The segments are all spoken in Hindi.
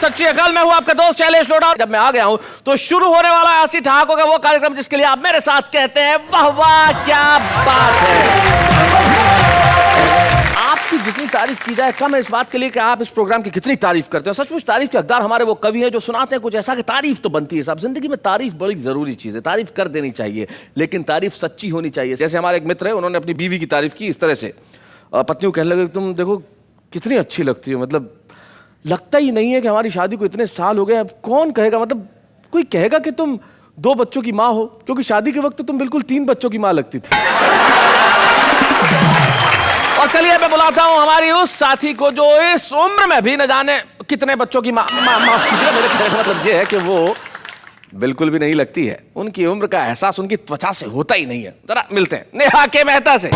सत श्री अकाल। मैं हूं आपका दोस्त शैलेश लोढ़ा। जब मैं आ गया हूं तो शुरू होने वाला है ऐसी ठहाकों का वो कार्यक्रम जिसके लिए आप मेरे साथ कहते हैं वाह वाह क्या बात है। आपकी जितनी तारीफ की जाए कम है इस बात के लिए कि आप इस प्रोग्राम की कितनी तारीफ करते हैं। सचमुच तारीफ के हकदार हमारे वो कवि हैं जो सुनाते हैं कुछ ऐसा कि तारीफ तो बनती है। साहब जिंदगी में तारीफ बड़ी जरूरी चीज है, तारीफ कर देनी चाहिए, लेकिन तारीफ सच्ची होनी चाहिए। जैसे हमारे एक मित्र है, उन्होंने अपनी बीवी की तारीफ की इस तरह से, पत्नी को कहने लगे तुम देखो कितनी अच्छी लगती हो, मतलब लगता ही नहीं है कि हमारी शादी को इतने साल हो गए। अब कौन कहेगा, मतलब कोई कहेगा कि तुम 2 बच्चों की माँ हो, क्योंकि शादी के वक्त तो तुम बिल्कुल 3 बच्चों की माँ लगती थी। और चलिए मैं बुलाता हूं हमारी उस साथी को जो इस उम्र में भी न जाने कितने बच्चों की माफ कीजिएगा, मेरे कहने का मतलब ये है कि वो बिल्कुल भी नहीं लगती है। उनकी उम्र का एहसास उनकी त्वचा से होता ही नहीं है। जरा मिलते हैं नेहा के मेहता से।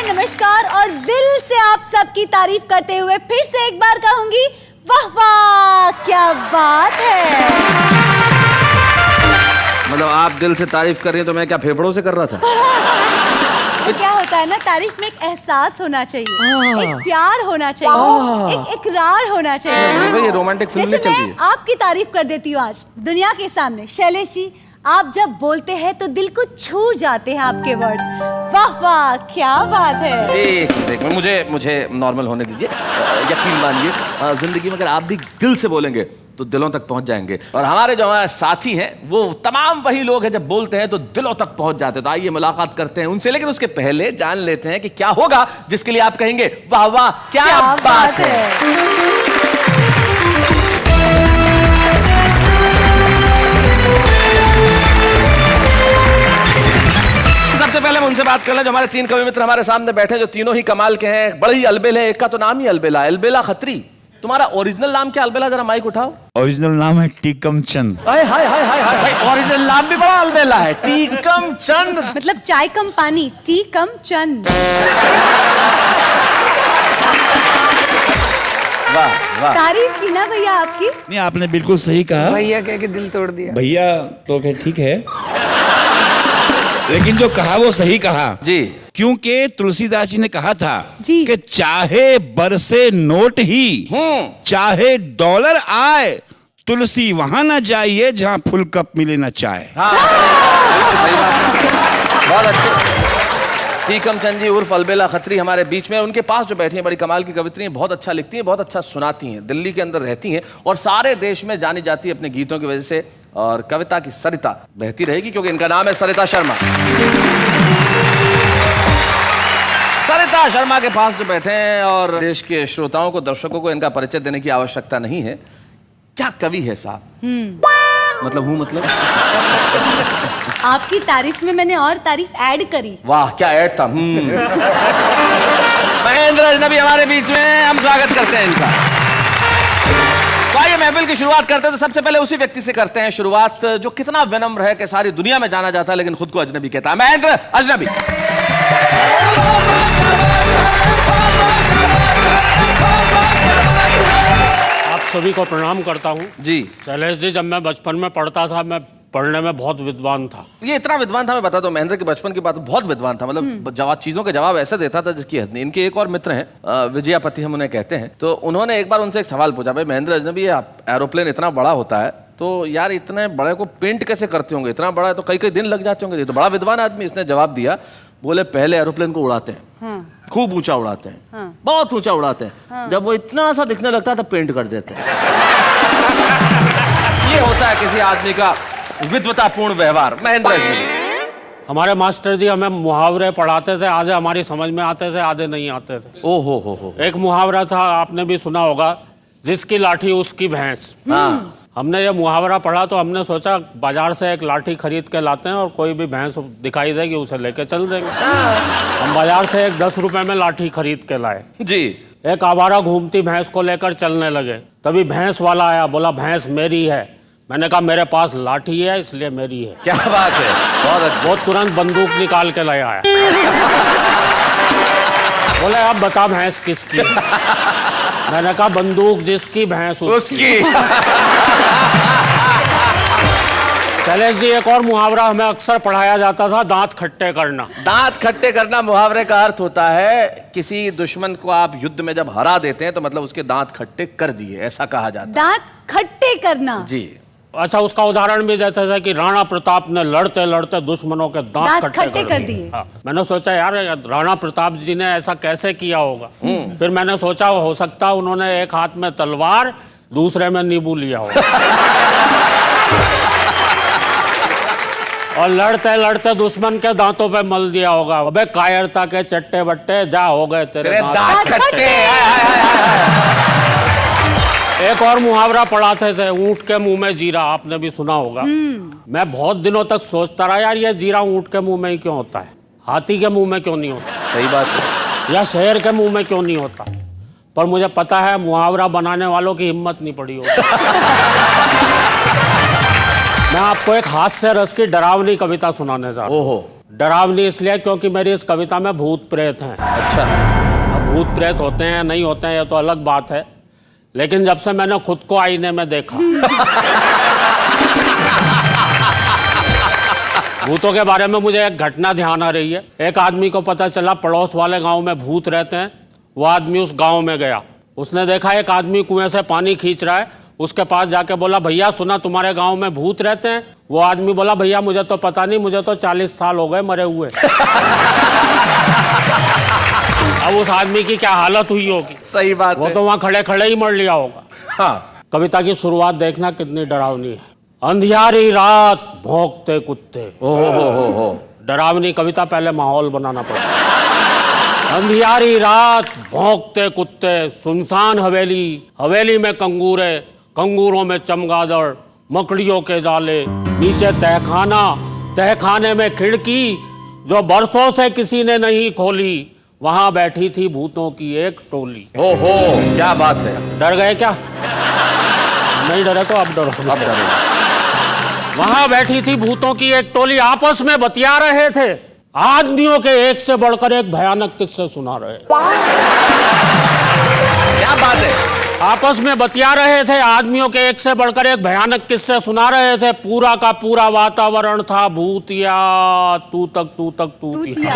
नमस्कार और दिल से आप सबकी तारीफ करते हुए फिर से एक बार कहूंगी वाह वाह क्या बात है। मतलब आप दिल से तारीफ कर रही हैं तो मैं क्या फेफड़ों से कर रहा था? तो क्या होता है ना, तारीफ में एक एहसास होना चाहिए, एक प्यार होना चाहिए, एक इकरार होना चाहिए। ये रोमांटिक फिल्म नहीं चल रही है। आपकी तारीफ कर देती हूँ आज दुनिया के सामने। शैलेश जी, आप जब बोलते हैं तो दिल को छू जाते हैं आपके वर्ड्स। वाह वाह क्या बात है। एक मुझे नॉर्मल होने दीजिए। यकीन मानिए जिंदगी में अगर आप भी दिल से बोलेंगे तो दिलों तक पहुंच जाएंगे। और हमारे जो हमारे साथी हैं वो तमाम वही लोग हैं जब बोलते हैं तो दिलों तक पहुंच जाते हैं। तो आइए मुलाकात करते हैं उनसे, लेकिन उसके पहले जान लेते हैं कि क्या होगा जिसके लिए आप कहेंगे वाह वाह क्या बात है। सबसे पहले हम उनसे बात कर लें जो हमारे 3 कवि मित्र हमारे सामने बैठे, जो तीनों ही कमाल के हैं, बड़े ही अलबेल है। एक का तो नाम ही अलबेला, अलबेला खत्री। तुम्हारा ओरिजिनल नाम क्या अलबेला? जरा माइक उठाओ। ओरिजिनल नाम है टीकम चंद। हाय हाय हाय हाय हाय, ओरिजिनल नाम भी बड़ा अलबेला है, टीकम चंद। मतलब चाय कम पानी, टी कम चंद। वाह वाह, तारीफ की ना भैया आपकी। नहीं, आपने बिल्कुल सही कहा। भैया कह के दिल तोड़ दिया। भैया तो ठीक है, लेकिन जो कहा वो सही कहा जी, क्योंकि तुलसीदास जी ने कहा था जी कि चाहे बरसे नोट ही, चाहे डॉलर आए, तुलसी वहां ना जाइए जहां फुल कप मिले ना चाय। हाँ, सही बात। बहुत अच्छे। टीकम चंद जी उर्फ अलबेला खत्री हमारे बीच में। उनके पास जो बैठी हैं बड़ी कमाल की कवित्री हैं, बहुत अच्छा लिखती हैं, बहुत अच्छा सुनाती हैं, दिल्ली के अंदर रहती हैं और सारे देश में जानी जाती है अपने गीतों की वजह से। और कविता की सरिता बहती रहेगी क्योंकि इनका नाम है सरिता शर्मा। सरिता शर्मा के पास जो बैठे हैं और देश के श्रोताओं को, दर्शकों को इनका परिचय देने की आवश्यकता नहीं है। क्या कवि है साहब, मतलब आपकी तारीफ में मैंने और तारीफ ऐड करी। वाह क्या ऐड था। महेंद्र अजनबी हमारे बीच में, हम स्वागत करते हैं इनका। तो आइए महफिल की शुरुआत करते हैं। तो सबसे पहले उसी व्यक्ति से करते हैं शुरुआत जो कितना विनम्र है कि सारी दुनिया में जाना जाता है लेकिन खुद को अजनबी कहता है। महेंद्र अजनबी। आप सभी को प्रणाम करता हूँ जी। शैलेश जी, जब मैं बचपन में पढ़ता था, मैं पढ़ने में बहुत विद्वान था। ये इतना विद्वान था, मैं बता दूं, महेंद्र के बचपन की बात, बहुत विद्वान था। मतलब जवाब, चीजों के जवाब ऐसे देता था जिसकी हद नहीं। इनके एक और मित्र हैं, विजयापति हम उन्हें कहते हैं। तो उन्होंने एक बार उनसे एक सवाल पूछा, भाई महेंद्र अजनबी, ये एरोप्लेन इतना बड़ा होता है तो यार इतने बड़े को पेंट कैसे करते होंगे? इतना बड़ा है तो कई दिन लग जाते होंगे। ये तो बड़ा विद्वान आदमी। इसने जवाब दिया, बोले पहले एरोप्लेन को उड़ाते हैं, खूब ऊंचा उड़ाते हैं, बहुत ऊंचा उड़ाते हैं, जब वो इतना सा दिखने लगता है तो पेंट कर देते हैं। ये होता है किसी आदमी का विद्वतापूर्ण व्यवहार। महेंद्र अजनबी। हमारे मास्टर जी हमें मुहावरे पढ़ाते थे, आधे हमारी समझ में आते थे, आधे नहीं आते थे। ओहो हो। एक मुहावरा था, आपने भी सुना होगा, जिसकी लाठी उसकी भैंस। हाँ। हमने ये मुहावरा पढ़ा तो हमने सोचा बाजार से एक लाठी खरीद के लाते हैं और कोई भी भैंस दिखाई देगी उसे लेके चल देंगे। हम बाजार से एक 10 रुपए में लाठी खरीद के लाए जी। एक आवारा घूमती भैंस को लेकर चलने लगे। तभी भैंस वाला आया, बोला भैंस मेरी है। मैंने कहा मेरे पास लाठी है इसलिए मेरी है। क्या बात है, बहुत अच्छा। वो तुरंत बंदूक निकाल के ले आया। बोले अब बता भैंस किसकी है? मैंने कहा बंदूक जिसकी भैंस उसकी। शैलेश जी, एक और मुहावरा हमें अक्सर पढ़ाया जाता था, दांत खट्टे करना। दांत खट्टे करना मुहावरे का अर्थ होता है किसी दुश्मन को आप युद्ध में जब हरा देते हैं तो मतलब उसके दांत खट्टे कर दिए, ऐसा कहा जाता दांत खट्टे करना। है जी। अच्छा, उसका उदाहरण भी देते थे कि राणा प्रताप ने लड़ते लड़ते दुश्मनों के दांत खट्टे कर दिए। हाँ, मैंने सोचा यार राणा प्रताप जी ने ऐसा कैसे किया होगा। फिर मैंने सोचा हो सकता उन्होंने एक हाथ में तलवार दूसरे में नींबू लिया होगा और लड़ते लड़ते दुश्मन के दांतों पे मल दिया होगा। अबे कायरता के चट्टे बट्टे, जा हो गए तेरे दांत खट्टे। एक और मुहावरा पढ़ाते थे, ऊंट के मुंह में जीरा, आपने भी सुना होगा। मैं बहुत दिनों तक सोचता रहा यार ये जीरा ऊंट के मुंह में ही क्यों होता है, हाथी के मुंह में क्यों नहीं होता, सही बात है, या शेर के मुंह में क्यों नहीं होता। पर मुझे पता है मुहावरा बनाने वालों की हिम्मत नहीं पड़ी होगी। मैं आपको एक हास्य रस की डरावनी कविता सुनाने जा रहा हूँ। ओहो। डरावनी इसलिए क्योंकि मेरी इस कविता में भूत प्रेत हैं। अच्छा। अब भूत प्रेत होते हैं नहीं होते हैं ये तो अलग बात है, लेकिन जब से मैंने खुद को आईने में देखा भूतों के बारे में मुझे एक घटना ध्यान आ रही है। एक आदमी को पता चला पड़ोस वाले गांव में भूत रहते हैं। वो आदमी उस गांव में गया, उसने देखा एक आदमी कुएं से पानी खींच रहा है। उसके पास जाके बोला, भैया सुना तुम्हारे गांव में भूत रहते हैं। वो आदमी बोला, भैया मुझे तो पता नहीं, मुझे तो 40 साल हो गए मरे हुए। अब उस आदमी की क्या हालत हुई होगी। सही बात वो है। तो वहां खड़े खड़े ही मर लिया होगा। हाँ। कविता की शुरुआत देखना कितनी डरावनी है। अंधियारी रात भौंकते कुत्ते। ओहो। डरावनी कविता, पहले माहौल बनाना पड़ता है। अंधियारी रात भौंकते कुत्ते, सुनसान हवेली, हवेली में कंगूरे, कंगूरों में चमगादड़, मकड़ियों के जाले, नीचे तहखाना, तहखाने में खिड़की जो बरसों से किसी ने नहीं खोली, वहां बैठी थी भूतों की एक टोली। ओहो, क्या बात है। डर गए क्या? नहीं डरे तो अब डरो। अब डरो। वहां बैठी थी भूतों की एक टोली, आपस में बतिया रहे थे, आदमियों के एक से बढ़कर एक भयानक किस्से सुना रहे। क्या बात है। आपस में बतिया रहे थे, आदमियों के एक से बढ़कर एक भयानक किस्से सुना रहे थे। पूरा का पूरा वातावरण था भूतिया, तू तक तूतिया।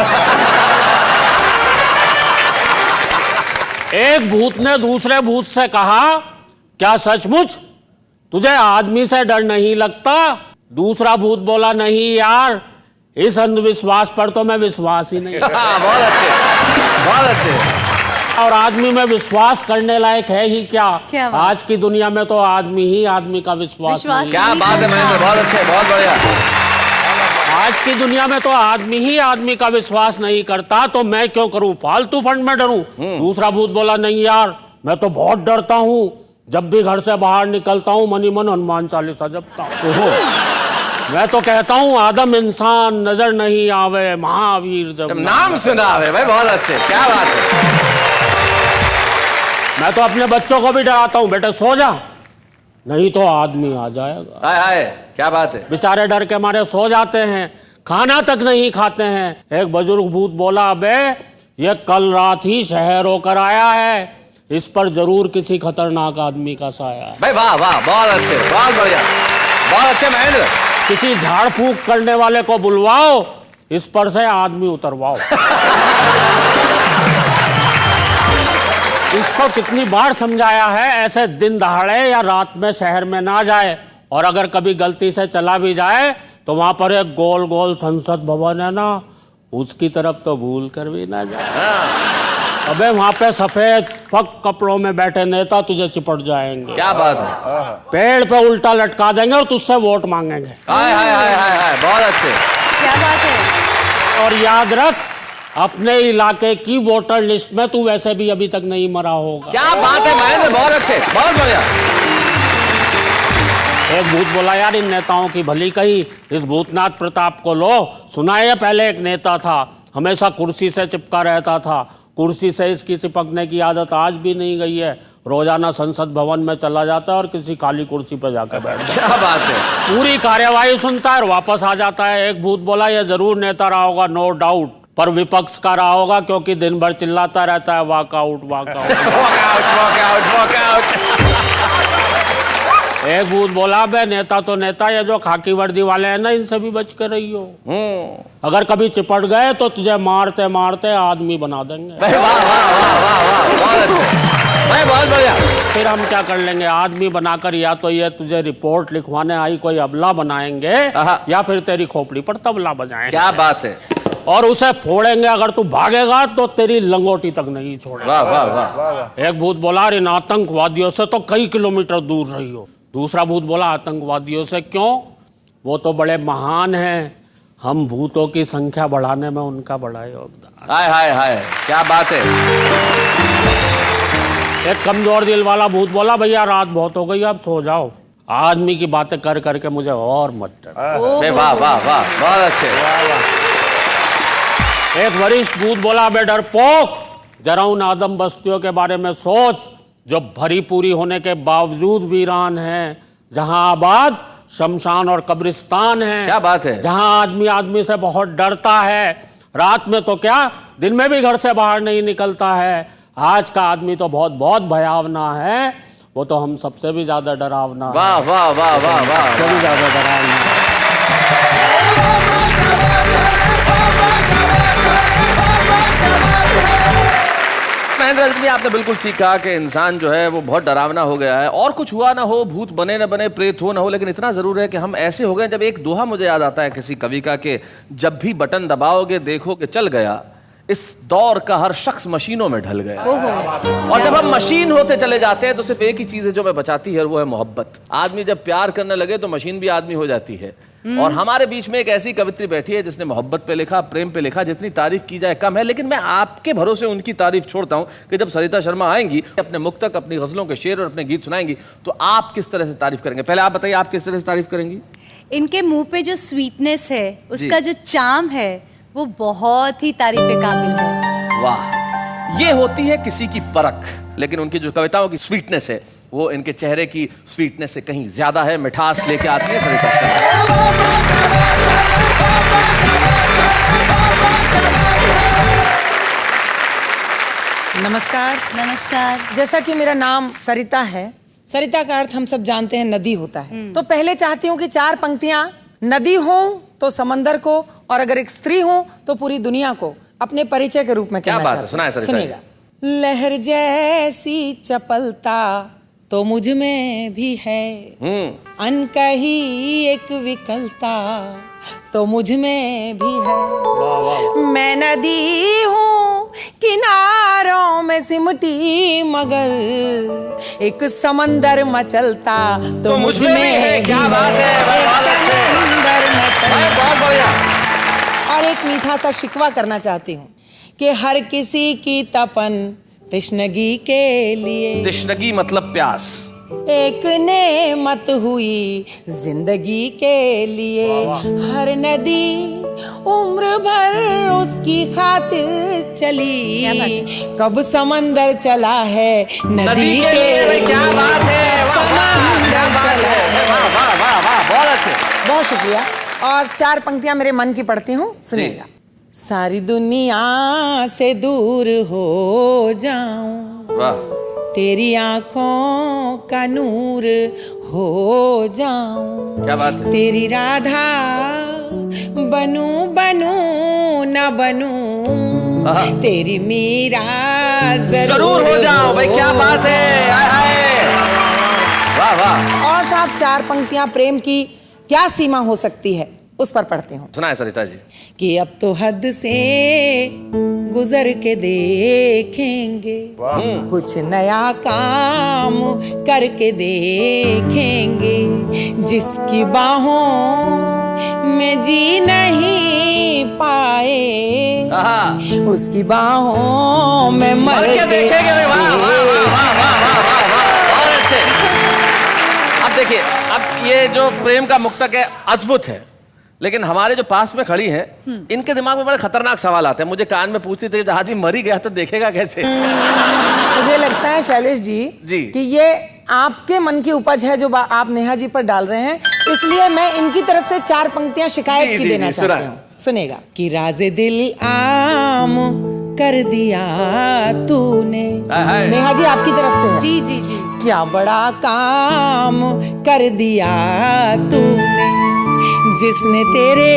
एक भूत ने दूसरे भूत से कहा, क्या सचमुच तुझे आदमी से डर नहीं लगता? दूसरा भूत बोला, नहीं यार, इस अंधविश्वास पर तो मैं विश्वास ही नहीं। बहुत अच्छे, बहुत अच्छे। और आदमी में विश्वास करने लायक है ही क्या बात? आज की दुनिया में तो आदमी ही आदमी का विश्वास नहीं। क्या बात है महेंद्र, बहुत अच्छे, बहुत बढ़िया। आज की दुनिया में तो आदमी ही आदमी का विश्वास नहीं करता, तो मैं क्यों करूं, फालतू फंड में डरूं। दूसरा भूत बोला, नहीं यार, मैं तो बहुत डरता हूं, जब भी घर से बाहर निकलता हूं मनी मन हनुमान चालीसा जपता हूं। मैं तो कहता हूं आदम इंसान नजर नहीं आवे, महावीर जब नाम सुना है भाई, बहुत अच्छे, क्या बात है। मैं तो अपने बच्चों को भी डराता हूं, बेटे सो जा, नहीं तो आदमी आ जाएगा। हाय हाय, क्या बात है। बेचारे डर के मारे सो जाते हैं, खाना तक नहीं खाते हैं। एक बुजुर्ग भूत बोला, अबे ये कल रात ही शहर होकर आया है, इस पर जरूर किसी खतरनाक आदमी का साया है। भाई वाह वाह, बहुत अच्छे, बहुत बढ़िया, बहुत अच्छे महेंद्र। किसी झाड़ फूंक करने वाले को बुलवाओ, इस पर से आदमी उतरवाओ। इसको कितनी बार समझाया है, ऐसे दिन दहाड़े या रात में शहर में ना जाए, और अगर कभी गलती से चला भी जाए तो वहां पर एक गोल गोल संसद भवन है ना, उसकी तरफ तो भूल कर भी ना जाए। अबे वहां पे सफेद पग कपड़ों में बैठे नेता तुझे चिपट जाएंगे। क्या बात है। पेड़ पे उल्टा लटका देंगे और तुझसे वोट मांगेंगे। हाय हाय हाय हाय हाय, बहुत अच्छे। क्या बात है। और याद रख, अपने इलाके की वोटर लिस्ट में तू वैसे भी अभी तक नहीं मरा होगा। क्या बात है महेंद्र, बहुत अच्छे, बहुत बढ़िया। एक भूत बोला, यार इन नेताओं की भली कही, इस भूतनाथ प्रताप को लो। सुना है पहले एक नेता था, हमेशा कुर्सी से चिपका रहता था, कुर्सी से इसकी चिपकने की आदत आज भी नहीं गई है। रोजाना संसद भवन में चला जाता है और किसी खाली कुर्सी पर जाकर बैठ जाता है। क्या बात है। पूरी कार्यवाही सुनता है और वापस आ जाता है। एक भूत बोला, ये जरूर नेता रहा होगा, नो डाउट, पर विपक्ष का रहा होगा, क्योंकि दिन भर चिल्लाता रहता है, walkout walkout. Walkout walkout walkout. एक भूत बोला, बे नेता तो नेता, ये जो खाकी वर्दी वाले हैं ना, इनसे भी बच कर रही हो। अगर कभी चिपट गए तो तुझे मारते मारते आदमी बना देंगे। वाह वाह वाह वाह वाह, बहुत अच्छे भाई, बहुत बढ़िया। फिर हम क्या कर लेंगे, आदमी बनाकर या तो ये तुझे रिपोर्ट लिखवाने आई कोई अबला बनाएंगे, या फिर तेरी खोपड़ी पर तबला बजाएंगे। क्या बात है। और उसे फोड़ेंगे, अगर तू भागेगा तो तेरी लंगोटी तक नहीं छोड़ेगा। वाह वाह वाह। एक भूत बोला, इन आतंकवादियों से तो कई किलोमीटर दूर रही हो। दूसरा भूत बोला, आतंकवादियों से क्यों, वो तो बड़े महान हैं, हम भूतों की संख्या बढ़ाने में उनका बड़ा योगदान। हाय हाय हाय, क्या बात है। एक कमजोर दिल वाला भूत बोला, भैया रात बहुत हो गई, अब सो जाओ, आदमी की बातें कर करके मुझे और मत डर। वाह वाह वाह, बहुत अच्छे। एक वरिष्ठ भूत बोला, बे डरपोक, जरा उन आदम बस्तियों के बारे में सोच जो भरी पूरी होने के बावजूद वीरान हैं, जहां आबाद शमशान और कब्रिस्तान है। क्या बात है। जहां आदमी आदमी से बहुत डरता है, रात में तो क्या दिन में भी घर से बाहर नहीं निकलता है। आज का आदमी तो बहुत बहुत भयावना है, वो तो हम सबसे भी ज्यादा डरावना है। वाह वाह वाह वाह वाह, सबसे भी ज्यादा डरावना है। महेंद्र जी, आपने बिल्कुल ठीक कहा कि इंसान जो है वो बहुत डरावना हो गया है। और कुछ हुआ ना हो, भूत बने न बने, प्रेत हो ना हो, लेकिन इतना जरूर है कि हम ऐसे हो गए। जब एक दोहा मुझे याद आता है किसी कवि का कि जब भी बटन दबाओगे देखो कि चल गया, इस दौर का हर शख्स मशीनों में ढल गया। और जब हम मशीन होते चले जाते हैं तो सिर्फ एक ही चीज है जो हमें बचाती है, और वो है मोहब्बत। आदमी जब प्यार करने लगे तो मशीन भी आदमी हो जाती है। और हमारे बीच में एक ऐसी कवित्री बैठी है जिसने मोहब्बत पे लिखा, प्रेम पे लिखा, जितनी तारीफ की जाए कम है। लेकिन मैं आपके भरोसे उनकी तारीफ छोड़ता हूं कि जब सरिता शर्मा आएंगी, अपने मुक्तक, अपनी गजलों के शेर और अपने गीत सुनाएंगी, तो आप किस तरह से तारीफ करेंगे? पहले आप बताइए, आप किस तरह से तारीफ करेंगी? इनके मुंह पे जो स्वीटनेस है, उसका जो चार्म है, वो बहुत ही तारीफ के काबिल है। वाह, ये होती है किसी की परख। लेकिन उनकी जो कविताओं की स्वीटनेस है, वो इनके चेहरे की स्वीटनेस से कहीं ज्यादा है। मिठास लेके आती है सरिता शर्मा। नमस्कार। नमस्कार। जैसा कि मेरा नाम सरिता है, सरिता का अर्थ हम सब जानते हैं नदी होता है। तो पहले चाहती हूँ कि 4 पंक्तियां नदी हो तो समंदर को, और अगर एक स्त्री हो तो पूरी दुनिया को अपने परिचय के रूप में कहना बात है, सुनाए सरिता। सुनिएगा। लहर जैसी चपलता तो मुझ में भी है, अनकही एक विकलता तो मुझ में भी है। मैं नदी हूँ किनारों में सिमटी, मगर एक समंदर मचलता तो मुझ में है। क्या बात है, बहुत बढ़िया। और एक मीठा सा शिकवा करना चाहती हूँ कि हर किसी की तपन तृष्णगी के लिए, तृष्णगी मतलब प्यास, एक नेमत हुई जिंदगी के लिए। हर नदी उम्र भर उसकी खातिर चली, कब समंदर चला है नदी के लिए। क्या बात है, समंदर चला है। वाह वाह वाह, बहुत अच्छे। बहुत शुक्रिया। और 4 पंक्तियां मेरे मन की पढ़ती हूँ, सुनिएगा। सारी दुनिया से दूर हो जाऊं, वाह, तेरी आंखों का नूर हो जाऊं। क्या बात है। तेरी राधा बनूं बनूं न बनूं, तेरी मीरा जरूर हो जाओ। भाई क्या बात है, हाय हाय, वाह वाह। और साहब 4 पंक्तियां प्रेम की क्या सीमा हो सकती है उस पर पढ़ते हूँ। सुनाए सरिता जी। कि अब तो हद से गुजर के देखेंगे, कुछ नया काम करके देखेंगे, जिसकी बाहों में जी नहीं पाए, उसकी बाहों में मर के देखेंगे। वाह वाह वाह वाह वाह वाह, बहुत अच्छे। अब देखिए, अब ये जो प्रेम का मुक्तक है अद्भुत है, लेकिन हमारे जो पास में खड़ी हैं, इनके दिमाग में बड़े खतरनाक सवाल आते हैं। मुझे कान में पूछती थी, जब आदमी मर ही गया तो देखेगा कैसे? मुझे लगता है शैलेश जी कि ये आपके मन की उपज है जो आप नेहा जी पर डाल रहे हैं, इसलिए मैं इनकी तरफ से 4 पंक्तियां शिकायत की देना चाहती हूँ। सुनेगा। कि राज़े दिल आम कर दिया तूने, नेहा जी आपकी तरफ से है। जी जी जी। क्या बड़ा काम कर दिया तूने, जिसने तेरे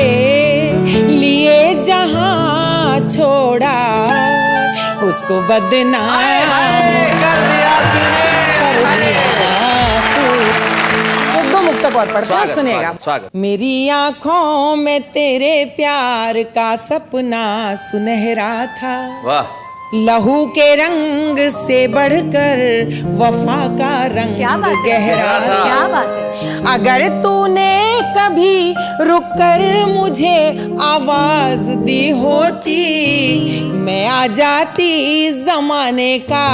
लिए जहां छोड़ा उसको बदनाम कर दिया तूने। एक दो मुक्तक और पढ़ते हैं, स्वागत, सुनेगा। स्वागत, स्वागत। मेरी आंखों में तेरे प्यार का सपना सुनहरा था, वाह, लहू के रंग से बढ़कर वफा का रंग क्या बात है, गहरा था। क्या बात है। अगर तूने कभी रुक कर मुझे आवाज दी होती, मैं आ जाती जमाने का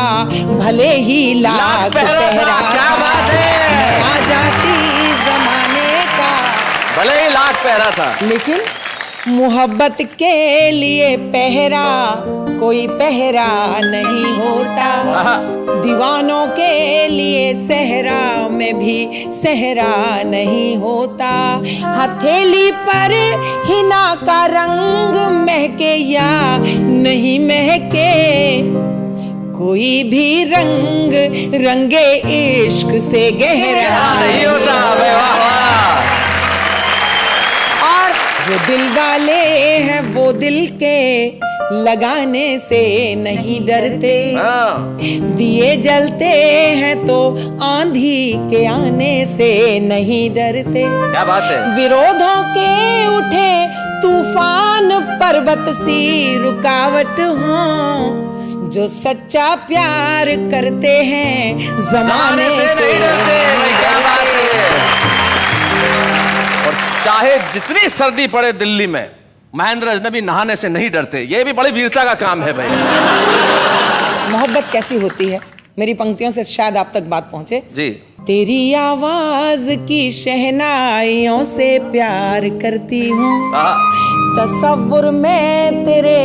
भले ही लाख पहरा था। क्या बात है। मैं आ जाती जमाने का भले ही लाख पहरा था, लेकिन मोहब्बत के लिए पहरा कोई पहरा नहीं होता, दीवानों के लिए सहरा में भी सहरा नहीं होता। हथेली पर हिना का रंग महके या नहीं महके, कोई भी रंग रंगे इश्क से गहरा नहीं होता। वाह वाह। और जो दिल वाले हैं वो दिल के लगाने से नहीं डरते, दिए जलते हैं तो आंधी के आने से नहीं डरते। क्या बात है। विरोधों के उठे तूफान पर्वत सी रुकावट हो, जो सच्चा प्यार करते हैं जमाने से नहीं डरते। भाई क्या बात है। और चाहे जितनी सर्दी पड़े दिल्ली में, महेंद्र अजनबी नहाने से नहीं डरते। ये भी बड़ी वीरता का काम है भाई। मोहब्बत कैसी होती है, मेरी पंक्तियों से शायद आप तक बात पहुंचे जी। तेरी आवाज की शहनाइयों से प्यार करती हूँ, तसव्वुर में तेरे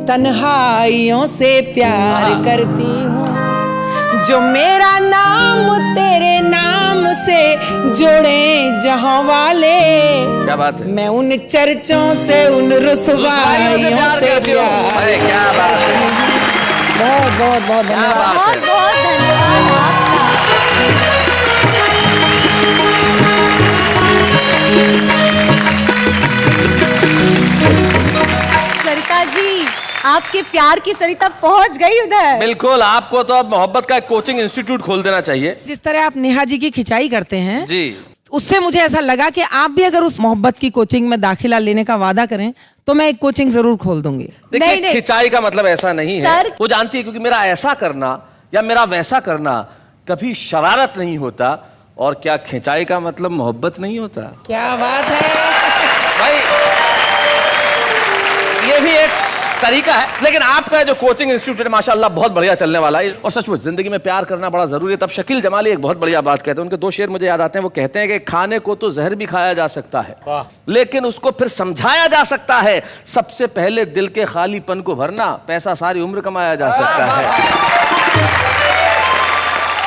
तन्हाइयों से प्यार करती हूँ। जो मेरा नाम तेरे नाम से जोड़े जहां वाले, क्या बात है। मैं उन चर्चों से उन रुसवाइयों से प्यार। अरे क्या बात है। बहुत बहुत बहुत क्या धन्यवाद। बात बहुत है। बहुत धन्यवाद आपका। सरिता जी, आपके प्यार की सरिता पहुंच गई उधर। बिल्कुल, आपको तो अब मोहब्बत का एक कोचिंग इंस्टीट्यूट खोल देना चाहिए। जिस तरह आप नेहा जी की खिंचाई करते हैं जी, उससे मुझे ऐसा लगा कि आप भी अगर उस मोहब्बत की कोचिंग में दाखिला लेने का वादा करें तो मैं एक कोचिंग जरूर खोल दूंगी। देखिए नहीं। खिंचाई का मतलब ऐसा नहीं है। सर- वो जानती है, क्योंकि मेरा ऐसा करना या मेरा वैसा करना कभी शरारत नहीं होता। और क्या खिंचाई का मतलब मोहब्बत नहीं होता? क्या बात है। भाई ये भी एक तरीका है। लेकिन आपका जो कोचिंग इंस्टीट्यूट है माशाल्लाह बहुत बढ़िया चलने वाला है। और सचमुच जिंदगी में प्यार करना बड़ा जरूरी है। तब शकील जमाली एक बहुत बढ़िया बात कहते हैं, उनके दो शेर मुझे याद आते हैं। वो कहते हैं कि खाने को तो जहर भी खाया जा सकता है, लेकिन उसको फिर समझाया जा सकता है। सबसे पहले दिल के खालीपन को भरना, पैसा सारी उम्र कमाया जा सकता है।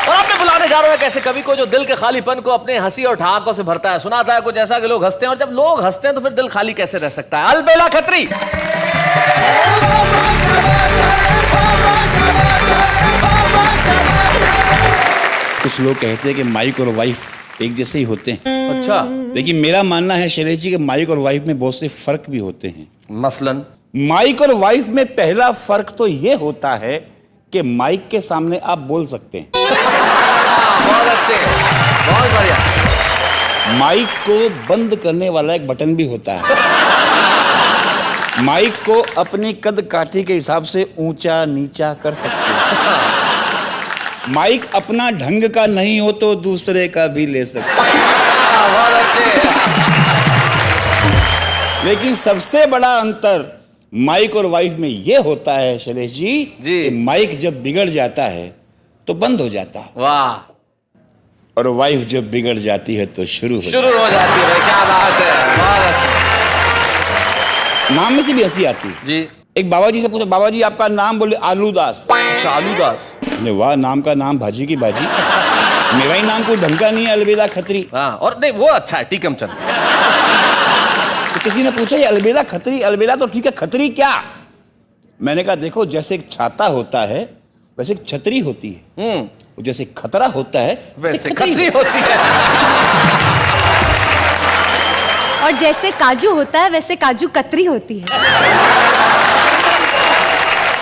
और अब मैं बुलाने जा रहा हूं कैसे कवि को जो दिल के खालीपन को अपने हंसी और ठहाकों से भरता है। सुनाता है कुछ ऐसा कि लोग हंसते हैं, और जब लोग हंसते हैं तो फिर दिल खाली कैसे रह सकता है। अलबेला खत्री। कुछ लोग कहते हैं कि माइक और वाइफ एक जैसे ही होते हैं। अच्छा, लेकिन मेरा मानना है शैलेश जी कि माइक और वाइफ में बहुत से फर्क भी होते हैं। मसलन माइक और वाइफ में पहला फर्क तो ये होता है कि माइक के सामने आप बोल सकते हैं। बहुत अच्छे, बहुत बढ़िया। माइक को बंद करने वाला एक बटन भी होता है। माइक को अपनी कद काठी के हिसाब से ऊंचा नीचा कर सकते हैं। माइक अपना ढंग का नहीं हो तो दूसरे का भी ले सकते हैं। बहुत अच्छे। लेकिन सबसे बड़ा अंतर माइक और वाइफ में यह होता है शैलेश जी, जी। कि माइक जब बिगड़ जाता है तो बंद हो जाता है, वाह। और वाइफ जब बिगड़ जाती है तो शुरू हो शुरू हो जाती है भाई, क्या बात है, बहुत अच्छे। नाम में से भी हंसी आती है। जी। एक बाबा जी से पूछा, बाबा जी आपका नाम, बोले आलूदास। अच्छा, आलूदास। बोले वाह, नाम का नाम भाजी की बाजी। मेरा ही नाम कोई ढंग का नहीं है, अलबेला खत्री। हाँ, और नहीं वो अच्छा है, टीकम चंद। तो किसी ने पूछा ये अलबेला खत्री, अलबेला तो ठीक है, खत्री क्या? मैंने कहा देखो, जैसे एक छाता होता है वैसे एक छतरी होती है। वो जैसे खतरा होता है वैसे खतरी होती है। और जैसे काजू होता है वैसे काजू कतरी होती है।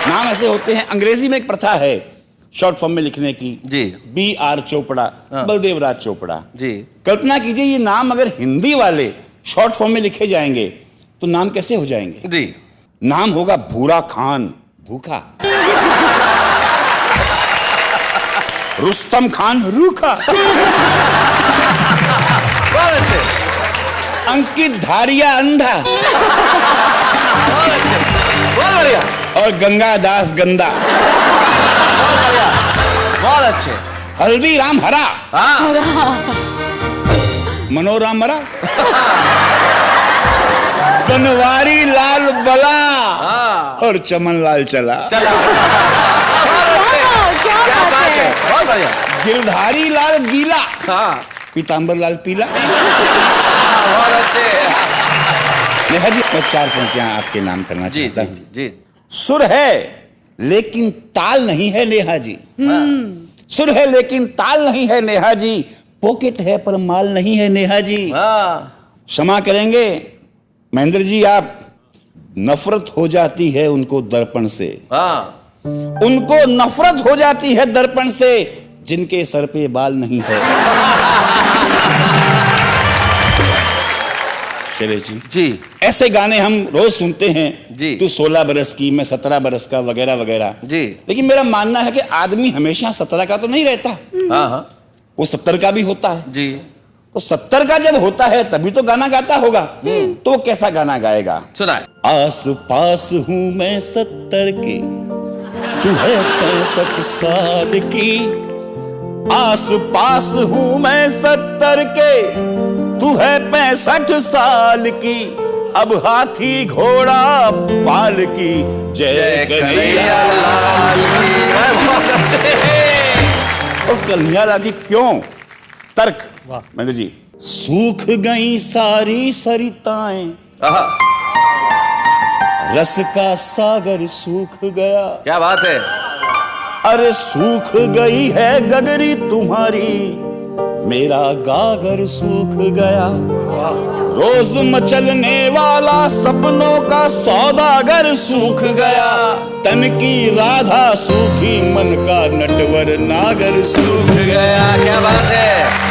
नाम ऐसे होते हैं। अंग्रेजी में एक प्रथा है शॉर्ट फॉर्म में लिखने की। जी। B.R. चोपड़ा, बलदेव राज चोपड़ा। जी। कल्पना कीजिए ये नाम अगर हिंदी वाले शॉर्ट फॉर्म में लिखे जाएंगे तो नाम कैसे हो जाएंगे? जी। नाम होगा भूरा खान, भूखा। रुस्तम खान, रूखा। बहुत अच्छे। अंकित धारिया, अंधा। बहुत बढ़िया। और गंगा दास, गंदा। बहुत अच्छे। हल्दीराम, हरा। हाँ। मनोराम, मरा। बनवारी लाल, बला। और चमन लाल, चला। चला। क्या बात है। बहुत बढ़िया। गिरधारी लाल, गीला। हाँ। पीतांबर लाल, पीला। बहुत अच्छे। नेहा जी, मैं 4 पंक्तियां आपके नाम करना जी चाहता जी हूं। जी। सुर है लेकिन ताल नहीं है नेहा जी। सुर है लेकिन ताल नहीं है नेहा जी। पॉकेट है पर माल नहीं है नेहा जी। क्षमा करेंगे महेंद्र जी, आप नफरत हो जाती है उनको दर्पण से। उनको नफरत हो जाती है दर्पण से जिनके सर पे बाल नहीं है। शैलेश जी, जी। ऐसे गाने हम रोज सुनते हैं जी। तू 16 बरस की, मैं 17 बरस का, वगैरह वगैरह। जी। लेकिन मेरा मानना है कि आदमी हमेशा 17 का तो नहीं रहता। हाँ। वो 70 का भी होता है। जी। तो 70 का जब होता है तभी तो गाना गाता होगा। तो वो कैसा गाना गाएगा? सुनाए। आस पास हूं मैं 70 की, तू है 65 साल की। आस पास हूं मैं 70 के, तू है 65 साल की। अब हाथी घोड़ा पाल की, जय कन्हैया लाल की। और कन्हैया लाल की क्यों? तर्क महेंद्र जी। सूख गई सारी सरिताएं, रस का सागर सूख गया। क्या बात है। अरे सूख गई है गगरी तुम्हारी, मेरा गागर सूख गया। रोज मचलने वाला सपनों का सौदागर सूख गया। तन की राधा सूखी, मन का नटवर नागर सूख गया। क्या बात है।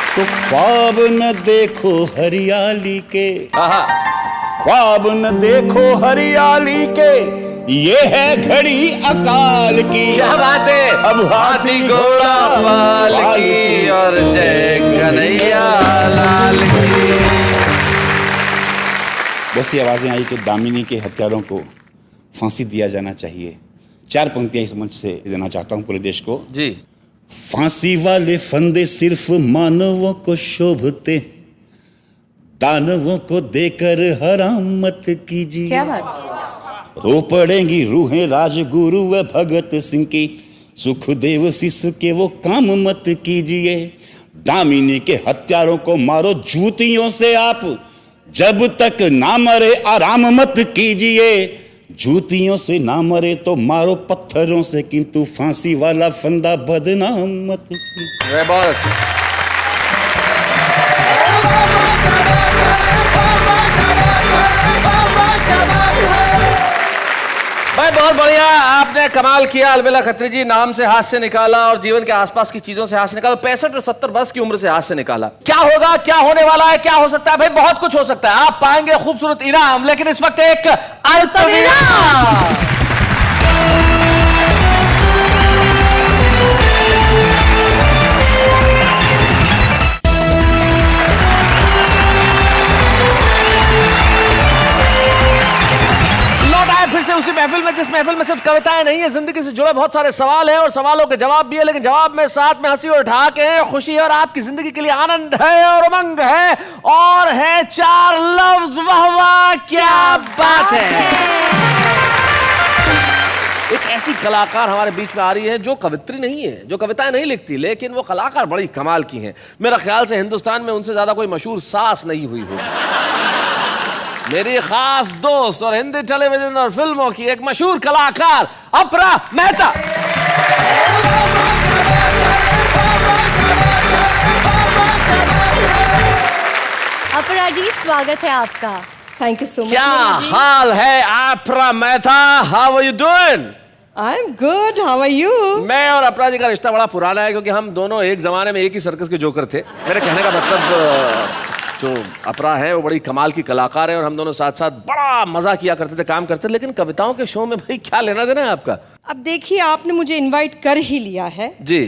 तो ख्वाब न देखो हरियाली के, ख्वाब न देखो हरियाली के, ये है घड़ी अकाल की। क्या बात है। अब हाथी घोड़ा पाल की और जय कन्हैया लाल की। बहुत सी आवाजें आई कि दामिनी के हत्यारों को फांसी दिया जाना चाहिए। 4 पंक्तियां इस मंच से देना चाहता हूं पूरे देश को। जी। फांसी वाले फंदे सिर्फ मानवों को शोभते, दानवों को देकर हराम मत कीजिए। क्या बात। रो पड़ेंगी रूहें राजगुरु व भगत सिंह की, सुखदेव शिष्य के वो काम मत कीजिए। दामिनी के हत्यारों को मारो जूतियों से आप, जब तक ना मरे आराम मत कीजिए। जूतियों से ना मरे तो मारो पत्थरों से, किंतु फांसी वाला फंदा बदनाम मत कीजिए। बहुत अच्छा। भाई बहुत बढ़िया, आपने कमाल किया। अलबेला खत्री जी, नाम से हाथ से निकाला और जीवन के आसपास की चीजों से हाथ से निकाला। 65 और 70 वर्ष की उम्र से हाथ से निकाला। क्या होगा, क्या होने वाला है, क्या हो सकता है? भाई बहुत कुछ हो सकता है। आप पाएंगे खूबसूरत इनाम, लेकिन इस वक्त एक अल्पविराम। फिर से उसी महफिल में जिस महफिल में सिर्फ कविताएं नहीं है, जिंदगी से जुड़े बहुत सारे सवाल हैं और सवालों के जवाब भी है, लेकिन जवाब में साथ में हंसी और ठहाके हैं, खुशी है और आपकी जिंदगी के लिए आनंद है और उमंग है और है 4 लफ्ज। वाह वाह क्या बात है। एक ऐसी कलाकार हमारे बीच में आ रही है जो कवित्री नहीं है, जो कविताएं नहीं लिखती, लेकिन वो कलाकार बड़ी कमाल की हैं। मेरा ख्याल से हिंदुस्तान में उनसे ज्यादा कोई मशहूर सास नहीं हुई होगी। मेरी खास दोस्त और हिंदी टेलीविजन और फिल्मों की एक मशहूर कलाकार अपरा मेहता। मेहता जी, स्वागत है आपका। Thank you so much. क्या हाल है Apra Mehta? How are you doing? I am good, how are you? मैं और अपरा जी का रिश्ता बड़ा पुराना है क्योंकि हम दोनों एक जमाने में एक ही सर्कस के जोकर थे। मेरे कहने का मतलब जो अपरा है वो बड़ी कमाल की कलाकार है और हम दोनों साथ साथ बड़ा मजा किया करते थे, काम करते थे। लेकिन कविताओं के शो में भाई क्या लेना देना है आपका? अब देखिए, आपने मुझे इनवाइट कर ही लिया है जी,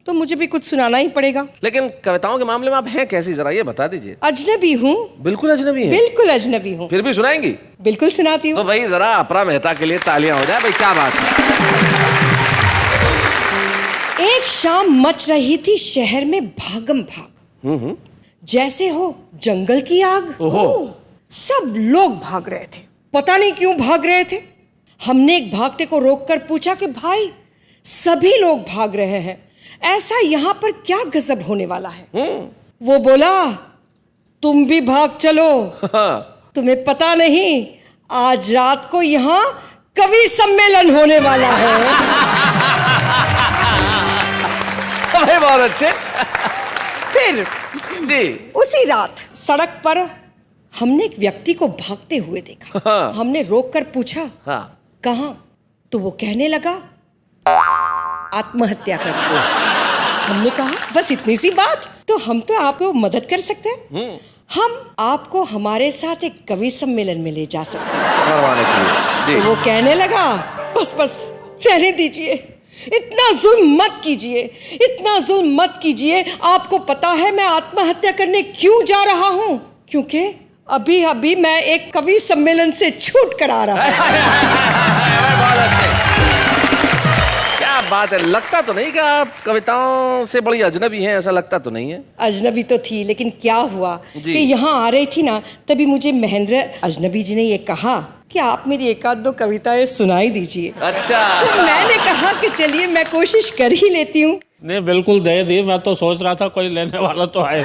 तो मुझे भी कुछ सुनाना ही पड़ेगा। लेकिन कविताओं के मामले में आप हैं कैसी, जरा ये बता दीजिए। अजनबी हूँ, बिल्कुल अजनबी है? बिल्कुल अजनबी हूँ। फिर भी सुनाएंगी? बिल्कुल सुनाती तो हूँ। भाई जरा अपरा मेहता के लिए तालियां हो जाए भाई, क्या बात है। एक शाम मच रही थी शहर में भागम भाग, जैसे हो जंगल की आग। ओहो। सब लोग भाग रहे थे, पता नहीं क्यों भाग रहे थे। हमने एक भागते को रोककर पूछा कि भाई, सभी लोग भाग रहे हैं, ऐसा यहाँ पर क्या गजब होने वाला है? वो बोला, तुम भी भाग चलो। तुम्हें पता नहीं, आज रात को यहाँ कवि सम्मेलन होने वाला है। भाई बहुत अच्छे। फिर जी। उसी रात सड़क पर हमने एक व्यक्ति को भागते हुए देखा। हमने रोककर पूछा, हाँ। कहाँ? तो वो कहने लगा, आत्महत्या कर ली। हमने कहा, बस इतनी सी बात? तो हम तो आपको मदद कर सकते हैं। हम आपको हमारे साथ एक कवि सम्मेलन में ले जा सकते हैं। तो वो कहने लगा, बस बस रहने दीजिए, इतना जुल्म मत कीजिए, इतना जुल्म मत कीजिए। आपको पता है मैं आत्महत्या करने क्यों जा रहा हूं? क्योंकि अभी अभी मैं एक कवि सम्मेलन से छूट कर आ रहा हूं। क्या बात है। लगता तो नहीं कि आप कविताओं से बड़ी अजनबी हैं, ऐसा लगता तो नहीं है? अजनबी तो थी, लेकिन क्या हुआ जी। कि यहाँ आ रही थी ना, तभी मुझे महेंद्र अजनबी जी ने ये कहा कि आप मेरी एक आध दो कविताएं सुनाई दीजिए। अच्छा। तो मैंने कहा कि चलिए मैं कोशिश कर ही लेती हूँ। नहीं, बिल्कुल दे दी। मैं तो सोच रहा था कोई लेने वाला तो आए।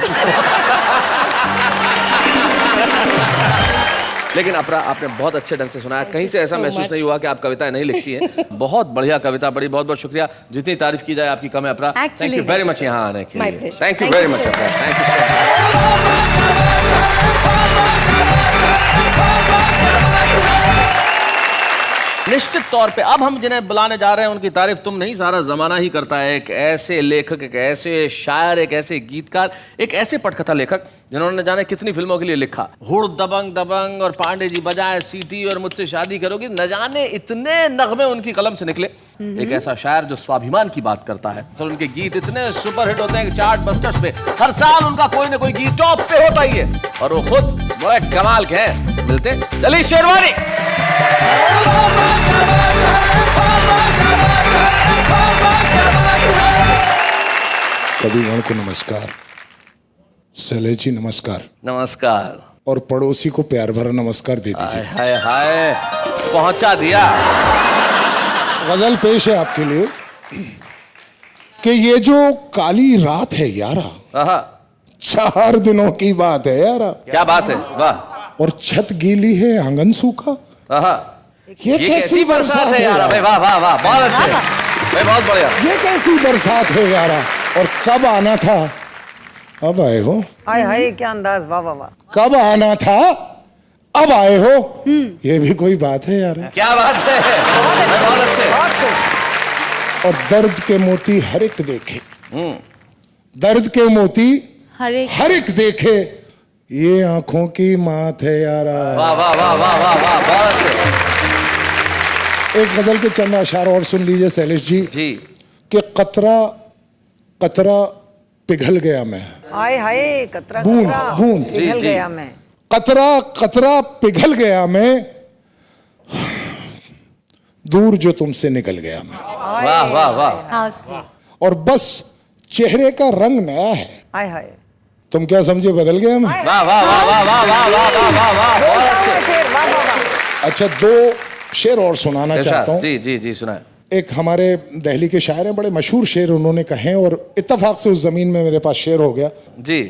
लेकिन अपरा, आपने बहुत अच्छे ढंग से सुनाया। कहीं से ऐसा so महसूस much. नहीं हुआ कि आप कविताएं नहीं लिखती हैं। बहुत बढ़िया कविता पढ़ी, बहुत बहुत शुक्रिया। जितनी तारीफ की जाए आपकी कम है अपरा। थैंक यू वेरी मच यहाँ आने के My लिए। pleasure. Thank you Thank very you, much sir. अपरा, थैंक यू सो मच। निश्चित तौर पे अब हम जिन्हें बुलाने जा रहे हैं उनकी तारीफ तुम नहीं, सारा जमाना ही करता है। एक ऐसे लेखक, एक ऐसे शायर, एक ऐसे गीतकार, एक ऐसे पटकथा लेखक जिन्होंने जाने कितनी फिल्मों के लिए लिखा। हुड़ दबंग दबंग और पांडे जी बजाए सीटी और मुझसे शादी करोगी, न जाने इतने नगमे उनकी कलम से निकले। एक ऐसा शायर जो स्वाभिमान की बात करता है और उनके गीत इतने सुपरहिट होते हैं कि चार्ट बस्टर्स पे हर साल उनका कोई ना कोई गीत टॉप पे होता ही है। और वो खुद बड़े कमाल के हैं। मिलते चलिए शेरवानी। कविगण को नमस्कार, शैलेश जी नमस्कार, नमस्कार। और पड़ोसी को प्यार भरा नमस्कार दे हाय दीजिए। हाय हाय, पहुंचा दिया। गजल पेश है आपके लिए कि ये जो काली रात है यारा, आहा, 4 दिनों की बात है यारा, क्या बात है, वाह। और छत गीली है आंगन सूखा। आहा, ये कैसी बरसात है यारा? यारा? भाई वाह वाह वाह, बहुत अच्छे भाई, बहुत बढ़िया। ये कैसी बरसात है यारा? और कब आना था अब आए हो। हाय हाय, क्या अंदाज, वाह वाह वाह। कब आना था अब आए हो, ये भी कोई बात है यार। क्या बात है, बहुत अच्छे। और दर्द के मोती हर एक देखे, दर्द के मोती हर एक देखे, ये आंखों की मात है यारा। वाह वाह वाह वाह वाह वाह, बहुत अच्छे। एक गजल के चंद अशार और सुन लीजिए शैलेश जी। जी। कि कतरा कतरा पिघल गया मैं, हाय हाय, कतरा बूंद कतरा बूंद पिघल जी। गया मैं। कतरा कतरा पिघल गया मैं, दूर जो तुमसे निकल गया मैं। वाह वाह वाह। और बस चेहरे का रंग नया है, हाय हाय, तुम क्या समझे बदल गया मैं। वाह वाह वाह वाह वाह वाह वाह वाह वाह वाह, बहुत अच्छे। शेर, वाह वाह वाह। अच्छा, 2 शेर और सुनाना चाहता हूँ। जी जी जी, सुनाए। एक हमारे दिल्ली के शायर हैं, बड़े मशहूर शेर उन्होंने कहे और इत्तेफाक से उस जमीन में मेरे पास शेर हो गया जी।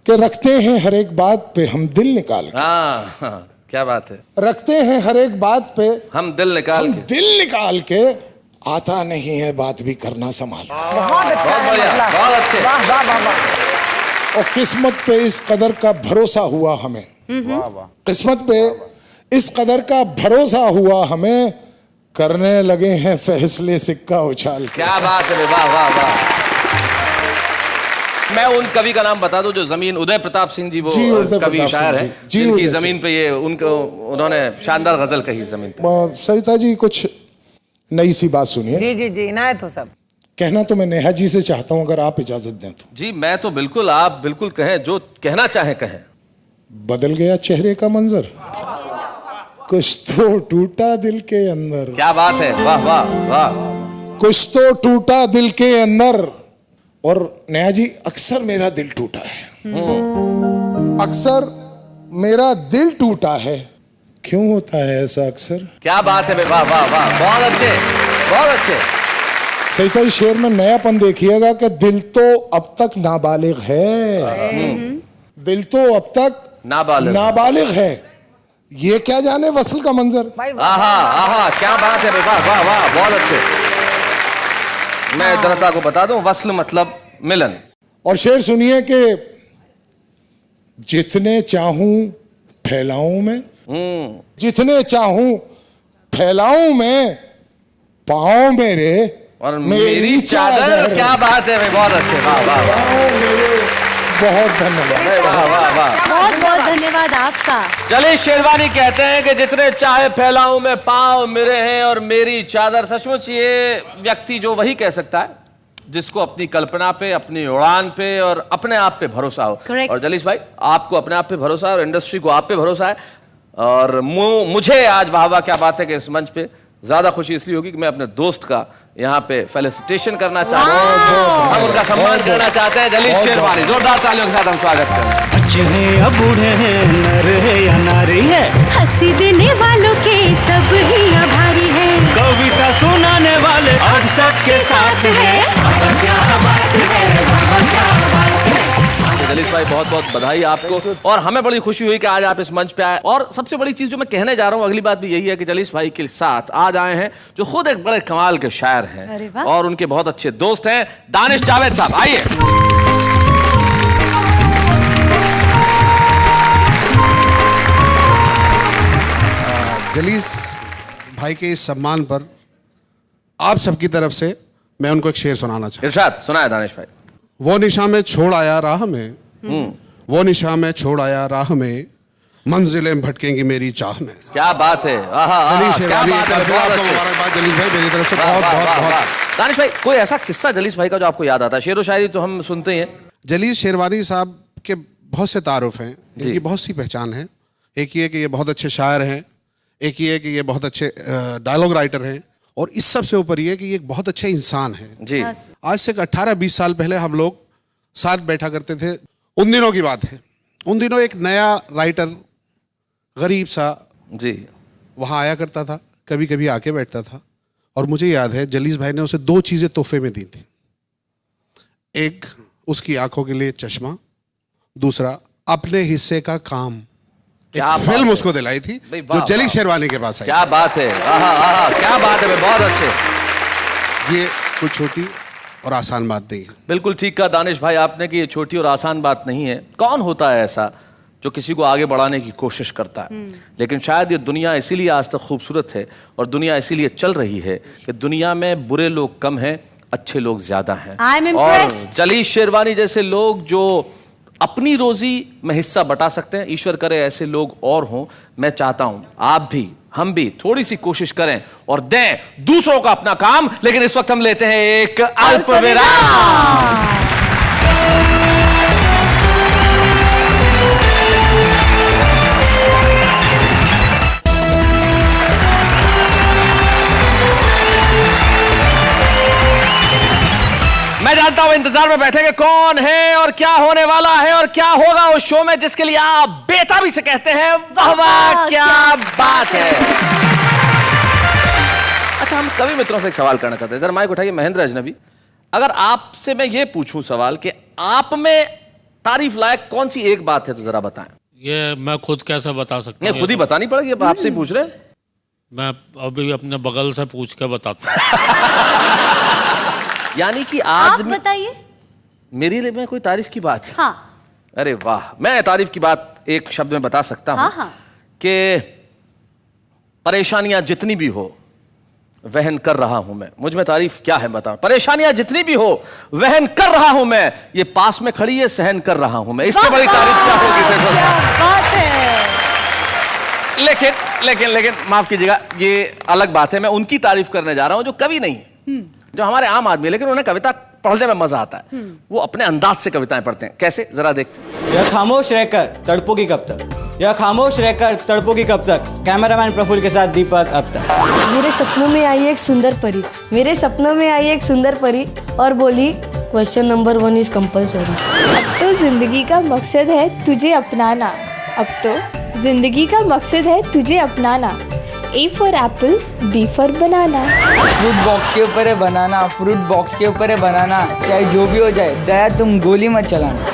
कि रखते हैं हर एक बात पे हम दिल निकाल के, हाँ, क्या बात है। रखते हैं हर एक बात पे हम दिल निकाल हम के। दिल निकाल के, आता नहीं है बात भी करना संभाल। बहुत अच्छा बहुत है बढ़िया, मतलब। बहुत अच्छे। वाह वाह वाह वाह। और किस्मत पे इस कदर का भरोसा हुआ हमें, किस्मत पे इस कदर का भरोसा हुआ हमें, करने लगे हैं फैसले सिक्का उछाल के। क्या बात है, वाह वाह वाह। मैं उन कवि का नाम बता दूं जो जमीन, उदय प्रताप सिंह जी, वो कवि शायर है जिनकी जमीन पे ये उन्होंने शानदार गजल कही जमीन पे। सरिता जी कुछ नई सी बात सुनिए। जी जी जी, इनायत हो सब। कहना तो मैं नेहा जी से चाहता हूं, अगर आप इजाजत दें तो। जी मैं तो बिल्कुल, आप बिल्कुल कहें, जो कहना चाहें कहें। बदल गया चेहरे का मंजर, कुछ तो टूटा दिल के अंदर। क्या बात है, वाह वाह वाह। कुछ तो टूटा दिल के अंदर। और नेहा जी, अक्सर मेरा दिल टूटा है, अक्सर मेरा दिल टूटा है। क्यों होता है ऐसा अक्सर? क्या बात है, वाह वाह वाह, बहुत अच्छे बहुत अच्छे। सही शेर में नयापन देखिएगा कि दिल तो अब तक नाबालिग है, दिल तो अब तक नाबालिग है, ये क्या जाने वसल का मंजर। आहा आहा, क्या बात है, वाह वाह वाह, बहुत अच्छे। मैं जनता को बता दूं, वस्ल मतलब मिलन। और शेर सुनिए कि जितने चाहूं फैलाऊं मैं, जितने चाहूं फैलाऊं मैं, पाँव मेरे और मेरी चादर। क्या बात है, बहुत अच्छे, वाह वाह वाह, बहुत धन्यवाद, वाह वाह वाह, बहुत बहुत धन्यवाद आपका। चलिए, शेरवानी कहते हैं कि जितने चाहे फैलाऊं मैं, पाँव मेरे हैं और मेरी चादर। सचमुच ये व्यक्ति जो वही कह सकता है जिसको अपनी कल्पना पे, अपनी उड़ान पे और अपने आप पे भरोसा हो। Correct. और जलीस भाई, आपको अपने आप पे भरोसा है और इंडस्ट्री को आप पे भरोसा है। और मुझे आज वाह वाह क्या बात है कि इस मंच पे ज्यादा खुशी इसलिए होगी कि मैं अपने दोस्त का यहाँ पे फेलिसिटेशन करना चाहता हूँ, हम उनका सम्मान करना चाहते हैं। जलीस शेरवानी, जोरदार तालियों के साथ हम स्वागत करें। बच्चे हैं या बूढ़े हैं, नर है या नारी है, हंसी देने वालों के सब ही आभारी है, कविता सुनाने वाले अब सबके साथ है। क्या बात है, जलीस भाई, बहुत बहुत बधाई आपको। और हमें बड़ी खुशी हुई कि आज आप इस मंच पे आए। और सबसे बड़ी चीज जो मैं कहने जा रहा हूँ, अगली बात भी यही है कि जलीस भाई के साथ आज आए हैं जो खुद एक बड़े कमाल के शायर हैं और उनके बहुत अच्छे दोस्त हैं, दानिश जावेद साहब। आइए। जलीस भाई के इस सम्मान पर आप सबकी तरफ से मैं उनको एक शेर सुनाना चाहता हूं। इरशाद सुनाए दानिश भाई। वो निशा में छोड़ आया राह में, वो निशा में छोड़ आया राह में, मंजिलें भटकेंगी मेरी चाह में। क्या बात है, जलीस शेरवानी, मुबारकबाद जलीस भाई मेरी तरफ से बहुत बहुत बहुत। दानिश भाई, कोई ऐसा किस्सा जलीस भाई का जो आपको याद आता है? शेर व शायरी तो हम सुनते ही हैं। जलीस शेरवानी साहब के बहुत से तारुफ हैं, इनकी बहुत सी पहचान है। एक ये कि ये बहुत अच्छे शायर हैं, एक ये कि ये बहुत अच्छे डायलॉग राइटर हैं, और इस सब से ऊपर ये कि ये एक बहुत अच्छे इंसान है जी। आज से 18-20 साल पहले हम लोग साथ बैठा करते थे। उन दिनों की बात है, उन दिनों एक नया राइटर गरीब सा जी वहाँ आया करता था, कभी कभी आके बैठता था। और मुझे याद है जलीस भाई ने उसे 2 चीज़ें तोहफे में दी थी। एक उसकी आंखों के लिए चश्मा, दूसरा अपने हिस्से का काम। एक फिल्म उसको दिलाई थी जो जलीस शेरवानी के पास आई। क्या बात है, क्या बात है, बहुत अच्छे। ये कोई छोटी और आसान बात नहीं है। बिल्कुल ठीक कहा दानिश भाई आपने कि ये छोटी और आसान बात नहीं है। कौन होता है ऐसा जो किसी को आगे बढ़ाने की कोशिश करता है? लेकिन शायद ये दुनिया इसीलिए आज तक खूबसूरत है और दुनिया इसीलिए चल रही है कि दुनिया में बुरे लोग कम हैं, अच्छे लोग ज्यादा हैं। और जलीस शेरवानी जैसे लोग जो अपनी रोजी में हिस्सा बटा सकते हैं, ईश्वर करे ऐसे लोग और हों। मैं चाहता हूं आप भी, हम भी थोड़ी सी कोशिश करें और दें दूसरों का अपना काम। लेकिन इस वक्त हम लेते हैं एक अल्प विराम। मैं जानता हूं इंतजार में बैठे कि कौन है और क्या होने वाला है और क्या होगा उस शो में जिसके लिए आप बेताबी से कहते हैं वाह वाह क्या बात है। अच्छा, हम कवि मित्रों से एक सवाल करना चाहते हैं। जरा माइक उठाइए महेंद्र अजनबी। अगर आपसे मैं ये पूछूं सवाल कि आप में तारीफ लायक कौन सी एक बात है तो जरा बताएं। ये मैं खुद कैसे बता सकता हूँ? खुद ही बतानी पड़ेगी, अब आपसे ही पूछ रहे हैं। मैं अभी अपने बगल से पूछ के बताता हूँ। यानी कि आप आज बताइए। मेरे लिए में कोई तारीफ की बात है? हाँ, अरे वाह, मैं तारीफ की बात एक शब्द में बता सकता हूं कि परेशानियां जितनी भी हो वहन कर रहा हूं मैं। मुझ में तारीफ क्या है बताओ। परेशानियां जितनी भी हो वहन कर रहा हूं मैं, ये पास में खड़ी है सहन कर रहा हूं मैं। इससे बड़ी तारीफ क्या होगी? बात है। लेकिन माफ कीजिएगा, ये अलग बात है। मैं उनकी तारीफ करने जा रहा हूं जो कवि नहीं है, जो हमारे आम आदमी है, लेकिन उन्हें कविता पढ़ने में मजा आता है। वो अपने अंदाज से कविताएं पढ़ते हैं। कैसे, जरा देखते हैं। यह खामोश रहकर तड़पोगी कब तक, यह खामोश रहकर तड़पोगी कब तक। कैमरामैन प्रफुल्ल के साथ दीपक अब तक। मेरे सपनों में आई एक सुंदर परी, मेरे सपनों में आई एक सुंदर परी और बोली क्वेश्चन नंबर 1 इज कंपलसरी। अब तो जिंदगी का मकसद है तुझे अपनाना, अब तो जिंदगी का मकसद है तुझे अपनाना। A for Apple, B for banana. Fruit box के ऊपर है बनाना, फ्रूट बॉक्स के ऊपर है बनाना, चाहे जो भी हो जाए दया तुम गोली मत चलाना।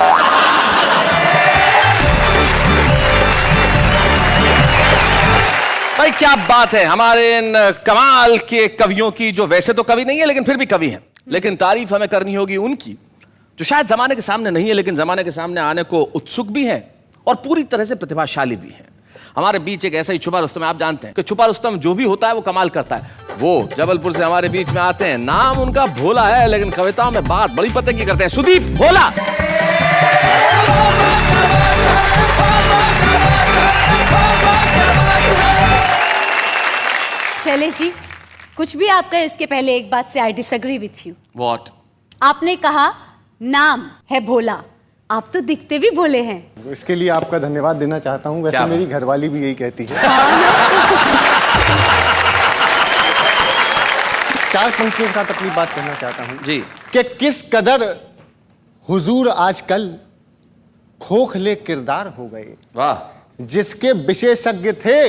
भाई क्या बात है हमारे इन कमाल के कवियों की, जो वैसे तो कवि नहीं है लेकिन फिर भी कवि हैं। लेकिन तारीफ हमें करनी होगी उनकी जो शायद जमाने के सामने नहीं है लेकिन जमाने के सामने आने को उत्सुक भी हैं और पूरी तरह से प्रतिभाशाली भी हैं। हमारे बीच एक ऐसा ही छुपा रुस्तम है। आप जानते हैं कि छुपा रुस्तम जो भी होता है वो कमाल करता है। वो जबलपुर से हमारे बीच में आते हैं। नाम उनका भोला है लेकिन कविताओं में बात बड़ी पते की करते हैं। सुदीप भोला। शैलेश जी, कुछ भी आप कहे इसके पहले एक बात से I disagree with you. What? आपने कहा नाम है भोला, आप तो दिखते भी भोले हैं। इसके लिए आपका धन्यवाद देना चाहता हूँ। वैसे मेरी घरवाली भी यही कहती है। 4 पंक्तियों के साथ अपनी बात कहना चाहता हूँ जी कि किस कदर हुजूर आजकल खोखले किरदार हो गए। वाह। जिसके विशेषज्ञ थे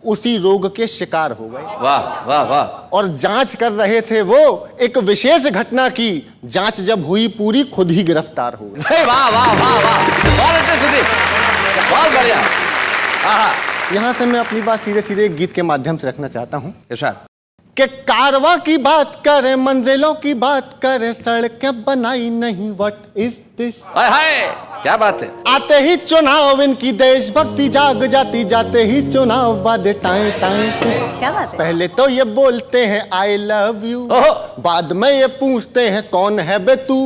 उसी रोग के शिकार हो गए। वाह वाह वाह। और जांच कर रहे थे वो एक विशेष घटना की, जांच जब हुई पूरी खुद ही गिरफ्तार हो गए। वाह वाह वाह वाह, बहुत अच्छे सुदीप, बहुत बढ़िया। यहाँ से मैं अपनी बात सीधे सीधे एक गीत के माध्यम से रखना चाहता हूँ इरशाद। कि कारवां की बात करे, मंजिलों की बात करे, सड़कें बनाई नहीं, व्हाट इज दिस। हाय हाय, क्या बात है। आते ही चुनाव इनकी देशभक्ति जाग जाती, जाते ही चुनाव वादे टाइम टाइम। क्या बात है। पहले तो ये बोलते हैं आई लव यू, बाद में ये पूछते हैं कौन है बे तू।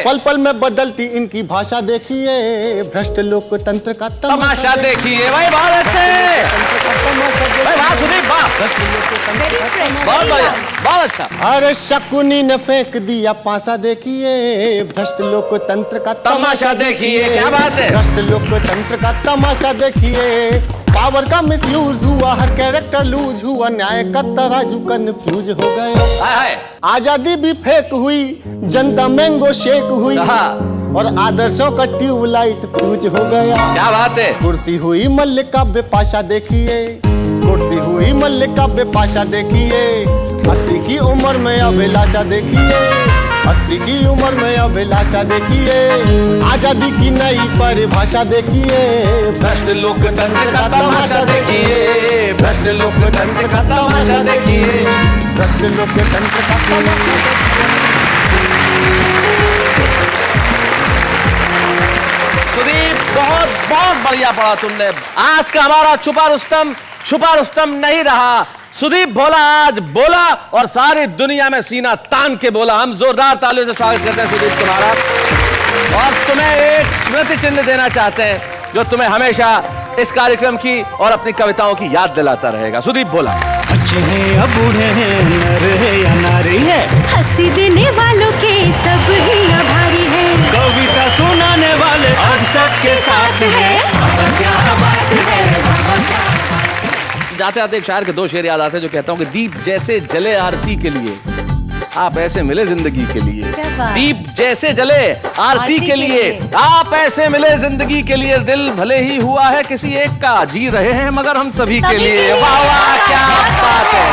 पल पल में बदलती इनकी भाषा देखिए, भ्रष्ट लोकतंत्र का तमाशा देखिए। भाई बहुत अच्छे, भाई वाह सुदीप वाह, बहुत बढ़िया, बहुत अच्छा। अरे शकुनी ने फेंक दिया पासा देखिए, भ्रष्ट लोकतंत्र का तमाशा देखिए। क्या बात है। भ्रष्ट लोकतंत्र का तमाशा देखिए। पावर का मिसयूज हुआ, हर कैरेक्टर लूज हुआ, न्याय का तराजू कंफ्यूज हो गए। आजादी भी फेक हुई, जनता मैंगो शेक हुई, और आदर्शों का ट्यूबलाइट फ्यूज हो गया। क्या बात है। कुर्सी हुई मल्लिका बेपाशा देखिए, कुर्सी हुई मल्लिका बेपाशा देखिए। 80 की उम्र में अभिलाषा देखिए, 80 की उम्र में अभिलाषा देखिए। आजादी की नई परिभाषा देखिए, भ्रष्ट लोकतंत्र का तमाशा देखिए, भ्रष्ट लोकतंत्र का तमाशा देखिए, भ्रष्ट लोकतंत्र का तमाशा देखिए। सुदीप बहुत बहुत बढ़िया पढ़ा तुमने। आज का हमारा छुपा रुस्तम नहीं रहा। सुदीप भोला आज बोला और सारी दुनिया में सीना तान के बोला। हम जोरदार तालियों से स्वागत करते हैं सुदीप तुम्हारा, और तुम्हें एक स्मृति चिन्ह देना चाहते हैं जो तुम्हें हमेशा इस कार्यक्रम की और अपनी कविताओं की याद दिलाता रहेगा। सुदीप भोला। अच्छे हैं या बूढ़े हैं, नर है या नारी है, हंसी देने वालों के सब ही आभारी है, कविता सुनाने वाले अब सबके साथ है। क्या बात है। जाते आते एक शायर के 2 शेर याद आते हैं जो कहता हूं कि दीप जैसे जले आरती के लिए, आप ऐसे मिले जिंदगी के लिए। दीप जैसे जले आरती के लिए, आप ऐसे मिले जिंदगी के लिए। दिल भले ही हुआ है किसी एक का, जी रहे हैं मगर हम सभी के लिए। वाह वाह, क्या बात है।